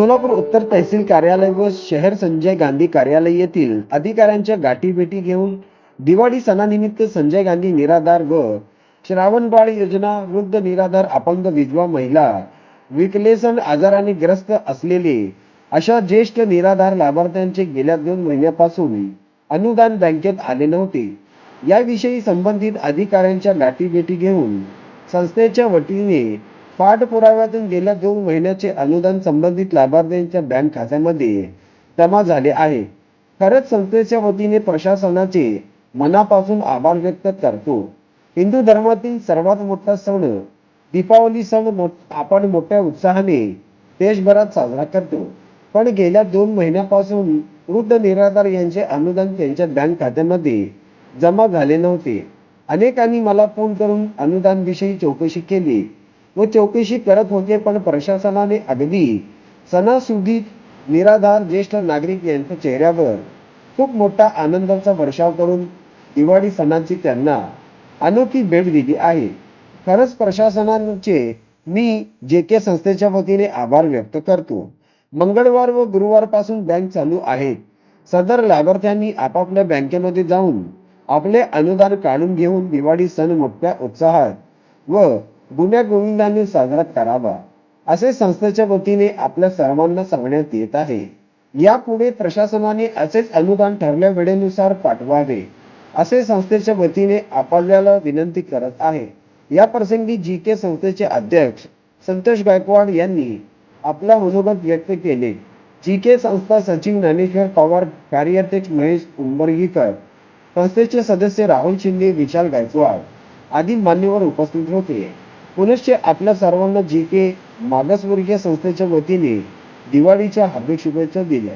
सोलापूर उत्तर तहसील कार्यालय व शहर संजय गांधी कार्यालय येथील अधिकाऱ्यांच्या गाठीभेटी घेऊन दिवाळी सणानिमित्त संजय गांधी निराधार व श्रावणबाळ योजना, वृद्ध निराधार, अपंग, विधवा महिला, विकलेसन आजाराने ग्रस्त असलेले अशा ज्येष्ठ निराधार लाभार्थ्यांचे गेल्या 2 महिन्यापासून अनुदान बँकेत आले नव्हते. याविषयी संबंधित अधिकाऱ्यांच्या गाठीभेटी घेऊन संस्थेच्या वतीने पाठपुराव्यातून गेल्या 2 महिन्याचे अनुदान संबंधित लाभार्थ्यांच्या बँक खात्यामध्ये जमा झाले आहे. खरंच संस्थेच्या वतीने प्रशासनाचे मनापासून आभार व्यक्त करतो. हिंदू धर्मातील सर्वात मोठा सण दीपावली सण आपण मोठ्या उत्साहाने देशभरात साजरा करतो. पण गेल्या 2 महिन्यापासून वृद्ध निराधार यांचे अनुदान त्यांच्या बँक खात्यामध्ये जमा झाले नव्हते. अनेकांनी मला फोन करून अनुदानाविषयी चौकशी केली व चौकशी करत होते, पण प्रशासनाने अगदी सणासुदीत निराधार ज्येष्ठ नागरिक यांच्या चेहऱ्यावर खूप मोठा आनंदाचा वर्षाव करून दिवाळी सणाची त्यांना अनोखी भेट दिली आहे. खरंच प्रशासनाचे मी JK संस्थेच्या वतीने आभार व्यक्त करतो. मंगळवार व गुरुवारपासून बँक चालू आहेत. सदर लाभार्थ्यांनी आपापल्या बँकेमध्ये जाऊन आपले अनुदान काढून घेऊन दिवाळी सण मोठ्या उत्साहात व गुण्यागोविंदाने साजरा करावा, असे संस्थेच्या वतीने आपल्या सर्वांना सांगण्यात येत आहे. यापुढे प्रशासनाने असेच अनुदान ठरल्या वेळेनुसार पाठवावे, असे संस्थेच्या वतीने आपल्याला विनंती करत आहे. या प्रसंगी JK संस्थेचे अध्यक्ष संतोष गायकवाड यांनी आपला मनोगत व्यक्त केले. JK संस्था सचिव ज्ञानेश्वर पवार, कार्याध्यक्ष महेश उंबरगीकर, संस्थेचे सदस्य राहुल शिंदे, विशाल गायकवाड आदी मान्यवर उपस्थित होते. पुनश्च आपल्या सर्वांना JK मागासवर्गीय संस्थेच्या वतीने दिवाळीच्या हार्दिक शुभेच्छा दिल्या.